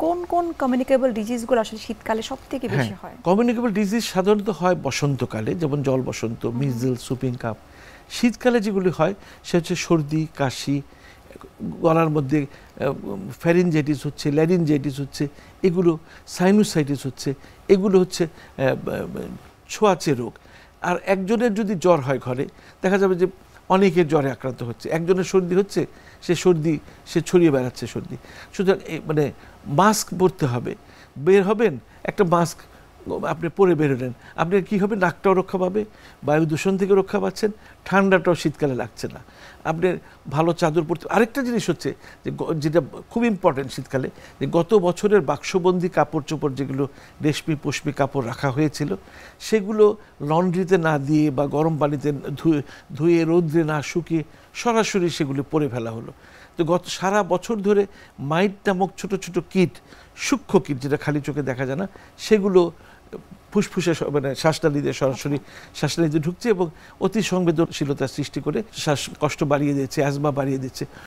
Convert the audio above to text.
কোন কোন কমিউনিকেবল ডিজিজগুলো আসলে শীতকালে সবথেকে বেশি হয়? কমিউনিকেবল ডিজিজ সাধারণত হয় বসন্তকালে, যেমন জল বসন্ত, মিজেলস, সুপিং কাপ। শীতকালে যেগুলি হয় সে হচ্ছে সর্দি, কাশি, গলার মধ্যে ফ্যারিনজাইটিস হচ্ছে, ল্যারিনজাইটিস হচ্ছে, এগুলো সাইনোসাইটিস হচ্ছে, এগুলো হচ্ছে ছোঁয়াচে রোগ। আর একজনের যদি জ্বর হয় ঘরে, দেখা যাবে যে অনেকের জ্বরে আক্রান্ত হচ্ছে। একজনের সর্দি হচ্ছে, সে ছড়িয়ে বেড়াচ্ছে সর্দি। সুতরাং মানে মাস্ক পরতে হবে। বের হবেন, একটা মাস্ক আপনি পরে বেরোলেন, আপনার কী হবে, নাকটাও রক্ষা পাবে, বায়ু দূষণ থেকে রক্ষা পাচ্ছেন, ঠান্ডাটাও শীতকালে লাগছে না। আপনি ভালো চাদর পরতে। আরেকটা জিনিস হচ্ছে যে যেটা খুব ইম্পর্টেন্ট শীতকালে, যে গত বছরের বাক্সবন্দি কাপড় চোপড় যেগুলো রেশমি পশমি কাপড় রাখা হয়েছিল, সেগুলো লন্ড্রিতে না দিয়ে বা গরম পানিতে ধুয়ে রৌদ্রে না শুকিয়ে সরাসরি সেগুলো পরে ফেলা হলো। তো সারা বছর ধরে মাইট নামক ছোট ছোট কীট, সূক্ষ্ম কীট যেটা খালি চোখে দেখা যায় না, সেগুলো ফুসফুসে মানে শ্বাসনালীতে সরাসরি শ্বাসনালীতে ঢুকছে এবং অতি সংবেদনশীলতা সৃষ্টি করে শ্বাসকষ্ট বাড়িয়ে দিচ্ছে, অ্যাজমা বাড়িয়ে দিচ্ছে।